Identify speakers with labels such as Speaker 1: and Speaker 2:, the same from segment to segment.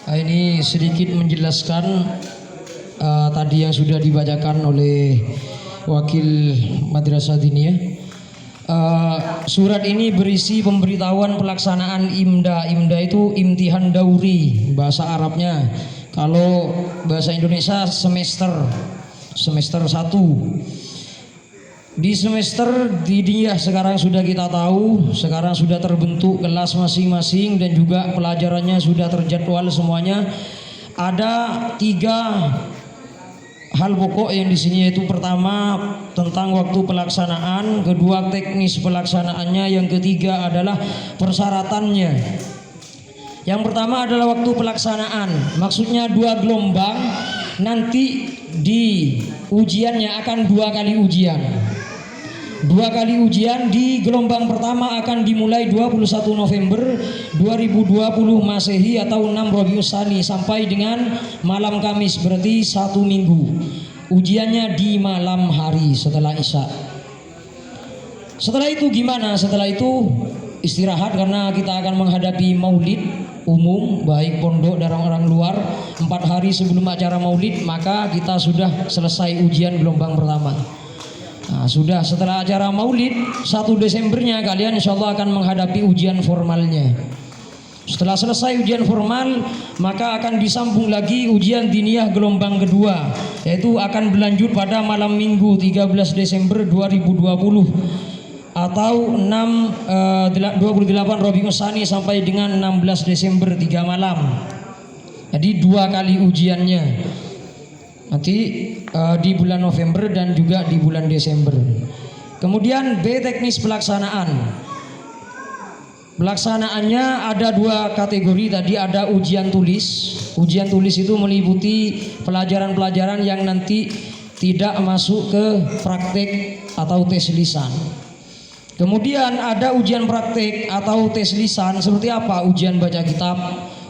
Speaker 1: Ini sedikit menjelaskan tadi yang sudah dibacakan oleh Wakil Madrasah Diniyah. Surat ini berisi pemberitahuan pelaksanaan IMDA. IMDA itu imtihan dauri bahasa Arabnya. Kalau bahasa Indonesia semester 1. Di semester Diniyah sekarang sudah kita tahu, sekarang sudah terbentuk kelas masing-masing dan juga pelajarannya sudah terjadwal semuanya. Ada 3 hal pokok yang di sini, yaitu pertama tentang waktu pelaksanaan, kedua teknis pelaksanaannya, yang ketiga adalah persyaratannya. Yang pertama adalah waktu pelaksanaan, maksudnya 2 gelombang. Nanti di ujiannya akan 2 kali ujian. 2 kali ujian. Di gelombang pertama akan dimulai 21 November 2020 Masehi atau 6 Rabiul Tsani sampai dengan malam Kamis, berarti 1 minggu. Ujiannya di malam hari setelah Isya. Setelah itu gimana? Setelah itu istirahat karena kita akan menghadapi maulid umum baik pondok dan orang luar. 4 hari sebelum acara maulid maka kita sudah selesai ujian gelombang pertama. Nah, sudah setelah acara maulid 1 Desembernya kalian insya Allah akan menghadapi ujian formalnya. Setelah selesai ujian formal maka akan disambung lagi ujian diniyah gelombang kedua, yaitu akan berlanjut pada malam minggu 13 Desember 2020 atau 28 Rabiul Tsani sampai dengan 16 Desember 3 malam. Jadi 2 kali ujiannya. Nanti di bulan November dan juga di bulan Desember. Kemudian B, teknis pelaksanaan. Pelaksanaannya ada 2 kategori. Tadi ada ujian tulis. Ujian tulis itu meliputi pelajaran-pelajaran yang nanti tidak masuk ke praktek atau tes lisan. Kemudian ada ujian praktek atau tes lisan. Seperti apa? Ujian baca kitab.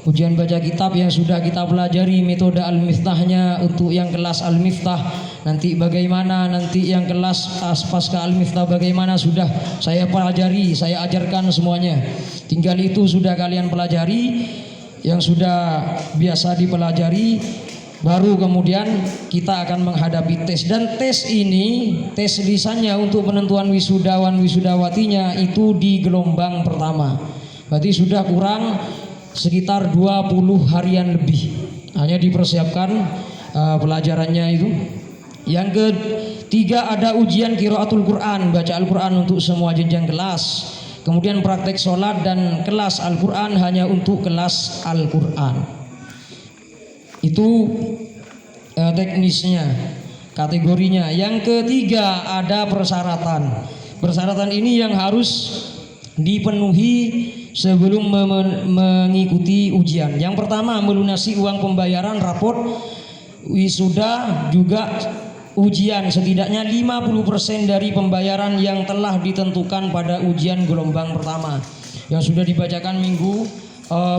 Speaker 1: Ujian baca kitab yang sudah kita pelajari metode Al-Miftahnya untuk yang kelas Al-Miftah. Nanti bagaimana, nanti yang kelas pasca Al-Miftah bagaimana, sudah saya pelajari, saya ajarkan semuanya. Tinggal itu sudah kalian pelajari, yang sudah biasa dipelajari, baru kemudian kita akan menghadapi tes. Dan tes ini, tes lisannya untuk penentuan wisudawan wisudawatinya itu di gelombang pertama. Berarti sudah kurang sekitar 20 harian lebih hanya dipersiapkan pelajarannya itu. Yang ketiga ada ujian qiraatul Quran, baca Al-Quran untuk semua jenjang kelas. Kemudian praktek sholat dan kelas Al-Quran hanya untuk kelas Al-Quran. Itu teknisnya, kategorinya. Yang ketiga ada persyaratan. Persyaratan ini yang harus dipenuhi sebelum mengikuti ujian. Yang pertama melunasi uang pembayaran raport wisuda juga ujian, setidaknya 50% dari pembayaran yang telah ditentukan pada ujian gelombang pertama yang sudah dibacakan minggu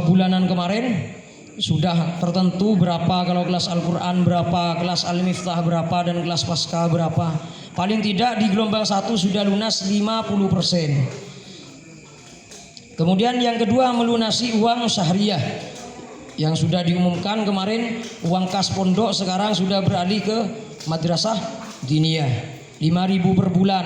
Speaker 1: bulanan kemarin. Sudah tertentu berapa kalau kelas Al-Quran berapa, kelas Al-Miftah berapa, dan kelas pasca berapa. Paling tidak di gelombang 1 sudah lunas 50%. Kemudian yang kedua melunasi uang syahriyah yang sudah diumumkan kemarin. Uang kas pondok sekarang sudah beralih ke Madrasah Diniyah, 5.000 per bulan.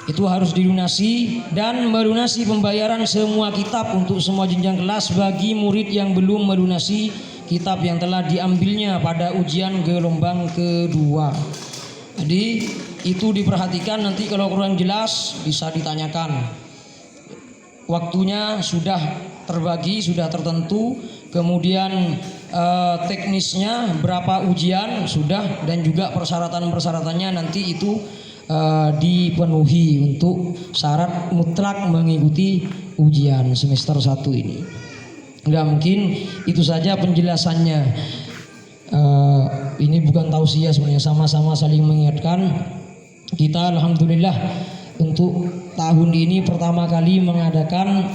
Speaker 1: Itu harus dilunasi, dan melunasi pembayaran semua kitab untuk semua jenjang kelas bagi murid yang belum melunasi kitab yang telah diambilnya pada ujian gelombang kedua. Jadi itu diperhatikan, nanti kalau kurang jelas bisa ditanyakan. Waktunya sudah terbagi, sudah tertentu. Kemudian teknisnya berapa ujian sudah, dan juga persyaratan-persyaratannya nanti itu dipenuhi untuk syarat mutlak mengikuti ujian semester 1 ini. Enggak mungkin itu saja penjelasannya. Ini bukan tausiah sebenarnya, sama-sama saling mengingatkan. Kita alhamdulillah untuk tahun ini pertama kali mengadakan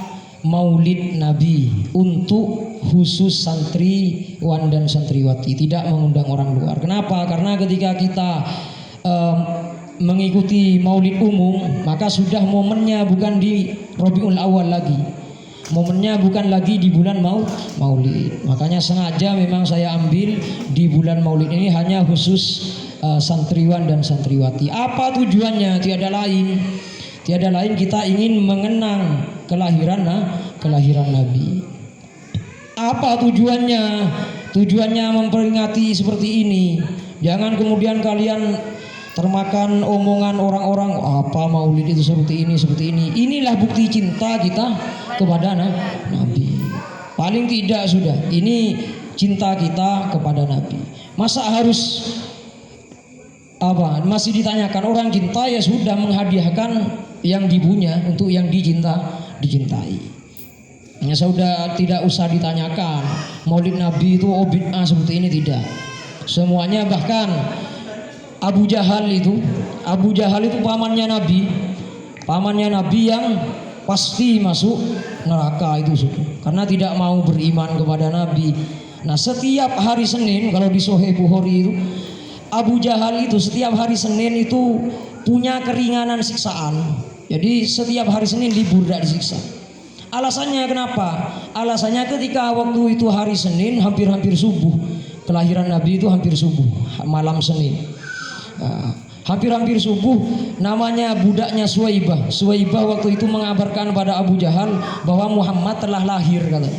Speaker 1: Maulid Nabi untuk khusus santriwan dan santriwati, tidak mengundang orang luar. Kenapa? Karena ketika kita mengikuti Maulid umum, maka sudah momennya bukan di Rabiul Awal lagi. Momennya bukan lagi di bulan Maulid. Makanya sengaja memang saya ambil di bulan Maulid ini hanya khusus santriwan dan santriwati. Apa tujuannya? Tiada lain kita ingin mengenang kelahiran Nabi. Apa tujuannya? Tujuannya memperingati seperti ini. Jangan kemudian kalian termakan omongan orang-orang, apa Maulid itu seperti ini. Inilah bukti cinta kita kepada Nabi. Paling tidak sudah, ini cinta kita kepada Nabi. Masa harus masih ditanyakan? Orang cinta ya sudah menghadiahkan yang dipunya untuk yang dicintai. Ya sudah, tidak usah ditanyakan Maulid Nabi itu bid'ah seperti ini, tidak. Semuanya, bahkan Abu Jahal itu pamannya Nabi yang pasti masuk neraka itu sudah, karena tidak mau beriman kepada Nabi. Nah, setiap hari Senin, kalau di Sahih Bukhari itu, Abu Jahal itu setiap hari Senin itu punya keringanan siksaan. Jadi setiap hari Senin libur, tidak disiksa. Alasannya kenapa? Alasannya ketika waktu itu hari Senin hampir-hampir subuh, kelahiran Nabi itu hampir subuh, malam Senin. Hampir-hampir subuh, namanya budaknya Suwaibah waktu itu mengabarkan pada Abu Jahal bahwa Muhammad telah lahir, katanya.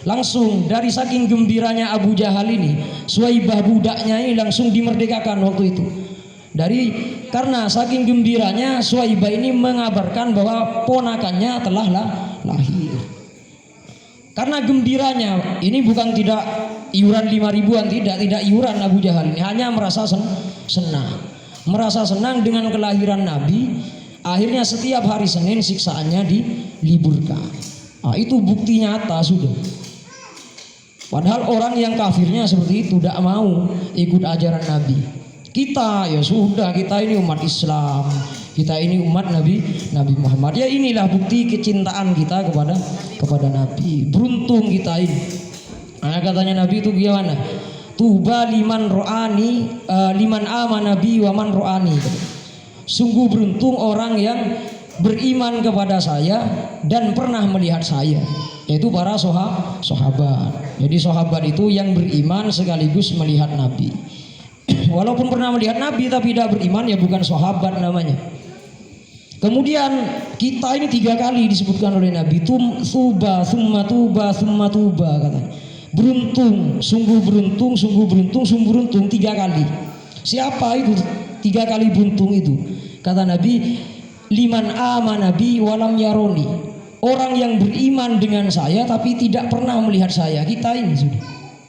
Speaker 1: Langsung dari saking gembiranya Abu Jahal ini, Suwaibah budaknya ini langsung dimerdekakan waktu itu. Karena saking gembiranya Suwaibah ini mengabarkan bahwa ponakannya telah lahir. Karena gembiranya ini bukan tidak iuran 5 ribuan, tidak iuran Abu Jahal ini, hanya merasa senang dengan kelahiran Nabi. Akhirnya setiap hari Senin siksaannya diliburkan. Itu bukti nyata sudah. Padahal orang yang kafirnya seperti itu, tidak mau ikut ajaran Nabi. Kita ya sudah, kita ini umat Islam, kita ini umat Nabi Muhammad. Ya inilah bukti kecintaan kita kepada Nabi. Beruntung kita ini. Katanya Nabi itu gimana? Tuba liman amana bi wa man ro'ani. Sungguh beruntung orang yang beriman kepada saya dan pernah melihat saya, yaitu para sahabat. Jadi sahabat itu yang beriman sekaligus melihat Nabi. Walaupun pernah melihat Nabi tapi tidak beriman, ya bukan sahabat namanya. Kemudian kita ini 3 kali disebutkan oleh Nabi, tuba, summa tuba, katanya. Beruntung, sungguh beruntung, 3 kali. Siapa itu 3 kali beruntung itu? Kata Nabi, liman amana bi walam yaroni. Orang yang beriman dengan saya tapi tidak pernah melihat saya. Kita ini sudah.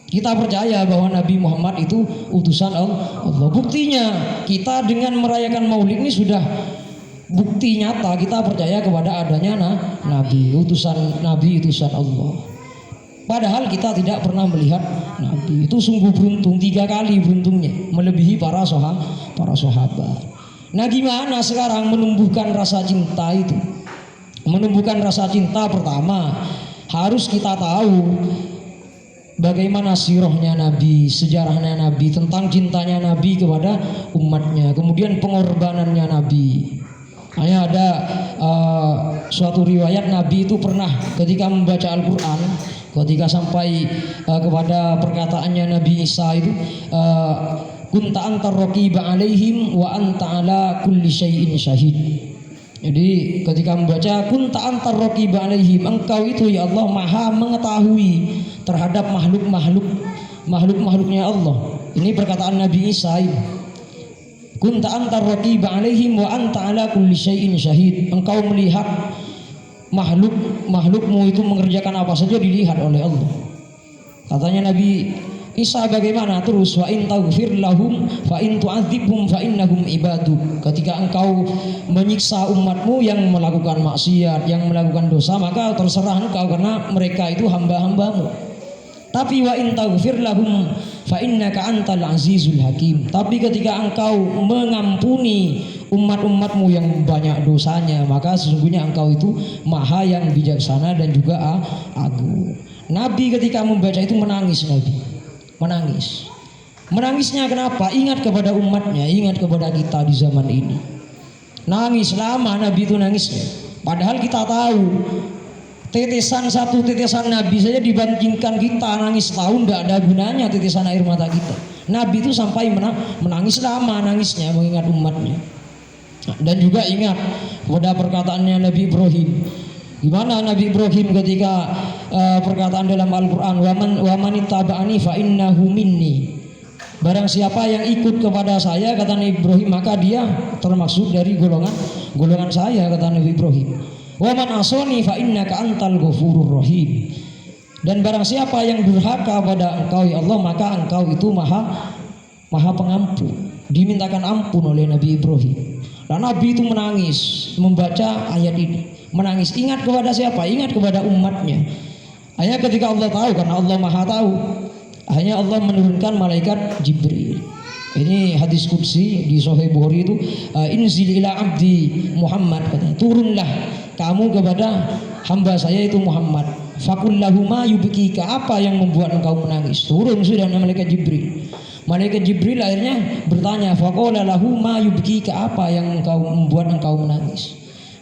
Speaker 1: Kita percaya bahwa Nabi Muhammad itu utusan Allah. Buktinya kita dengan merayakan Maulid ini sudah bukti nyata kita percaya kepada adanya Nabi, utusan Allah. Padahal kita tidak pernah melihat Nabi. Itu sungguh beruntung, 3 kali beruntungnya, melebihi para sahabat. Nah, gimana sekarang menumbuhkan rasa cinta itu? Menumbuhkan rasa cinta, pertama harus kita tahu bagaimana sirahnya Nabi, sejarahnya Nabi, tentang cintanya Nabi kepada umatnya, kemudian pengorbanannya Nabi. Hanya ada suatu riwayat Nabi itu pernah ketika membaca Al-Quran, ketika sampai kepada perkataannya Nabi Isa itu, kunta antar raqiba alaihim wa anta ala kulli syai'in syahid. Jadi ketika membaca kunta antar raqiba alaihim, engkau itu ya Allah maha mengetahui terhadap makhluknya Allah. Ini perkataan Nabi Isa ini. Kunta antar raqiba alaihim wa anta ala kulli syai'in syahid. Engkau melihat makhlukmu itu mengerjakan apa saja dilihat oleh Allah. Katanya Nabi Isa bagaimana terus, wa in taghfir lahum fa in tu'adzibhum fa innahum ibaduk. Ketika engkau menyiksa umatmu yang melakukan maksiat, yang melakukan dosa, maka terserah engkau karena mereka itu hamba-hambamu. Tapi wa in taghfir lahum fa innaka antal azizul hakim. Tapi ketika engkau mengampuni umat-umatmu yang banyak dosanya, maka sesungguhnya engkau itu maha yang bijaksana dan juga agung. Nabi ketika membaca itu menangis. Menangisnya kenapa? Ingat kepada umatnya, ingat kepada kita di zaman ini. Nangis lama Nabi itu nangisnya. Padahal kita tahu Satu tetesan Nabi saja dibandingkan kita nangis tahun tidak ada gunanya tetesan air mata kita. Nabi itu sampai menangis lama nangisnya mengingat umatnya. Dan juga ingat pada perkataannya Nabi Ibrahim. Gimana Nabi Ibrahim ketika perkataan dalam Al-Quran, wa man ittaba'ani fa innahu minni. Barang siapa yang ikut kepada saya, kata Nabi Ibrahim, maka dia termasuk dari golongan saya, kata Nabi Ibrahim. Wa man asani fa innaka antal ghafurur rahim. Dan barang siapa yang durhaka pada engkau ya Allah, maka engkau itu maha pengampun. Dimintakan ampun oleh Nabi Ibrahim. Dan Nabi itu menangis membaca ayat ini. Menangis, ingat kepada siapa? Ingat kepada umatnya. Hanya ketika Allah tahu, karena Allah maha tahu, hanya Allah menurunkan malaikat Jibril. Ini hadis qudsi di Sahih Bukhari itu, inzil ila abdi Muhammad, katanya, turunlah kamu kepada hamba saya itu Muhammad. Fakul lahu ma yubkika, apa yang membuat engkau menangis? Turun sudah malaikat Jibril. Malaikat Jibril akhirnya bertanya, faqala lahu ma yubkika, apa yang membuat engkau menangis?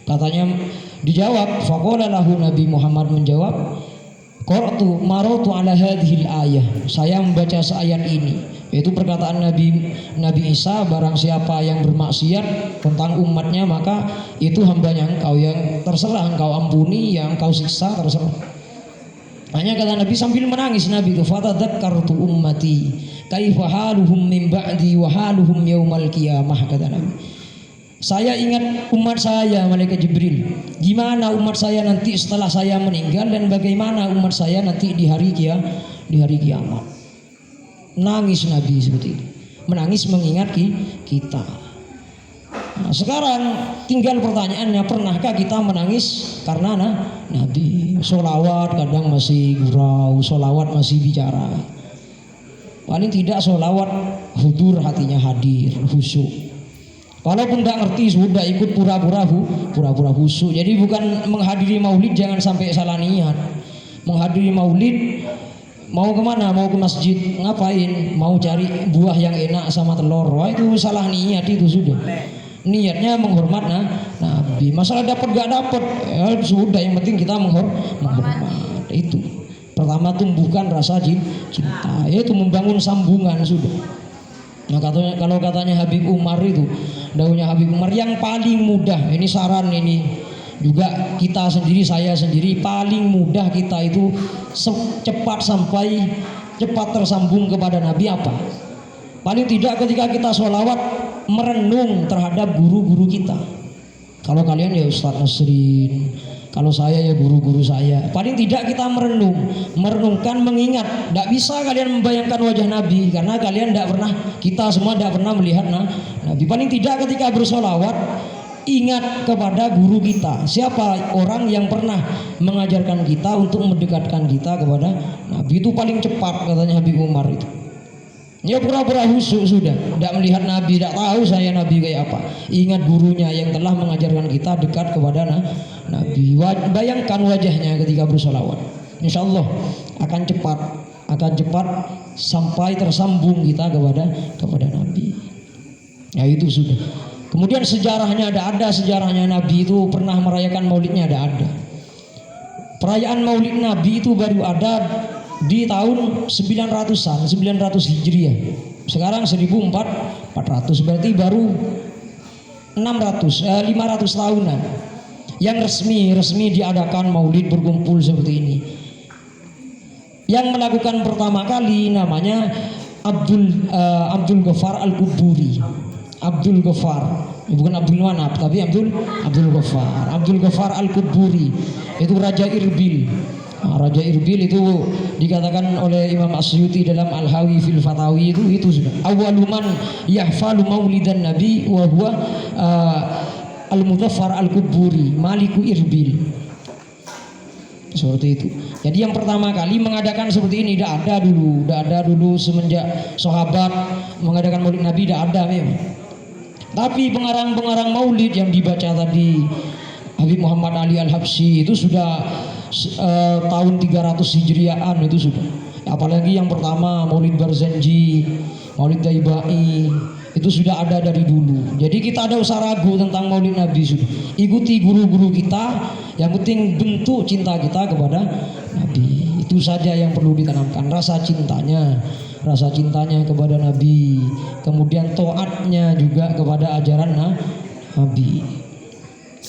Speaker 1: Katanya dijawab, faqala lahu, Nabi Muhammad menjawab, qara'tu maratu ala hadhil ayah, saya membaca ayat ini, yaitu perkataan Nabi Isa, barang siapa yang bermaksiat tentang umatnya maka itu hambanya engkau, yang terserah engkau ampuni, yang engkau siksa terserah. Hanya kata Nabi sambil menangis, Nabi itu fatadzakkartu ummati kaifa haluhum min ba'di wa haluhum yaumal qiyamah, kata Nabi. Saya ingat umat saya, malaikat Jibril, gimana umat saya nanti setelah saya meninggal dan bagaimana umat saya nanti di hari kiamat. Nangis Nabi seperti itu, menangis mengingat kita. Nah, sekarang tinggal pertanyaannya, pernahkah kita menangis karena Nabi? Sholawat kadang masih gurau, sholawat masih bicara. Paling tidak sholawat hudur, hatinya hadir, khusyuk. Walaupun tidak ngerti sudah ikut pura-pura khusyuk. Jadi bukan menghadiri maulid jangan sampai salah niat. Menghadiri maulid mau kemana? Mau ke masjid, ngapain? Mau cari buah yang enak sama telur. Wah, itu salah niat, itu sudah. Niatnya menghormat Nabi. Masalah dapat gak dapat, ya sudah, yang penting kita menghormat. Itu. Pertama tumbuhkan rasa cinta, yaitu membangun sambungan sudah. Nah, kalau katanya Habib Umar itu, daunnya Habib Umar yang paling mudah, ini saran ini juga kita sendiri, saya sendiri, paling mudah kita itu cepat tersambung kepada Nabi apa? Paling tidak ketika kita sholawat merenung terhadap guru-guru kita. Kalau kalian ya Ustadz Nasrin, kalau saya ya guru-guru saya. Paling tidak kita merenungkan, mengingat. Tidak bisa kalian membayangkan wajah Nabi karena kalian tidak pernah, kita semua tidak pernah melihat Nabi. Paling tidak ketika bersolawat ingat kepada guru kita. Siapa orang yang pernah mengajarkan kita untuk mendekatkan kita kepada Nabi, itu paling cepat, katanya Habib Umar itu. Ya pura-pura khusyuk sudah, tidak melihat Nabi, tidak tahu saya Nabi kayak apa. Ingat gurunya yang telah mengajarkan kita dekat kepada Nabi. Bayangkan wajahnya ketika bersolawat. Insya Allah akan cepat sampai tersambung kita kepada Nabi. Ya itu sudah. Kemudian sejarahnya ada sejarahnya Nabi itu pernah merayakan maulidnya ada. Perayaan maulid Nabi itu baru ada di tahun 900-an, 900 Hijriah. Sekarang 1400, berarti baru 500 tahunan. Yang resmi diadakan maulid berkumpul seperti ini. Yang melakukan pertama kali namanya Abdul Ghaffar Al-Kuburi. Abdul Ghaffar, bukan Abdul Manaf, tapi Abdul Ghaffar. Abdul Ghaffar Al-Kuburi itu Raja Irbil. Raja Irbil itu dikatakan oleh Imam Asyuti dalam Al-Hawi fil Fatawi itu sudah awaluman yahfalu maulidan Nabi wa huwa Al-Mudhaffar Al-Kuburi Maliku Irbil. Seperti itu. Jadi yang pertama kali mengadakan seperti ini tidak ada dulu semenjak sahabat mengadakan maulid Nabi, tidak ada memang. Tapi pengarang maulid yang dibaca tadi Habib Muhammad Ali Al-Habsyi itu sudah tahun 300 Hijriaan itu sudah. Apalagi yang pertama Maulid Barzanji, Maulid Daibai, Itu sudah ada dari dulu. Jadi kita ada usah ragu tentang Maulid Nabi sudah. Ikuti guru-guru kita, yang penting bentuk cinta kita kepada Nabi. Itu saja yang perlu ditanamkan, rasa cintanya kepada Nabi. Kemudian taatnya juga kepada ajaran Nabi.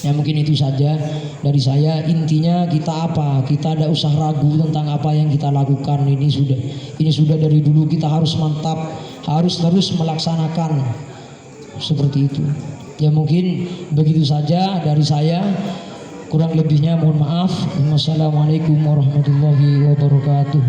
Speaker 1: Ya mungkin itu saja dari saya. Intinya kita apa? Kita tidak usah ragu tentang apa yang kita lakukan. Ini sudah dari dulu kita harus mantap, harus terus melaksanakan seperti itu. Ya mungkin begitu saja dari saya. Kurang lebihnya mohon maaf. Wassalamualaikum warahmatullahi wabarakatuh.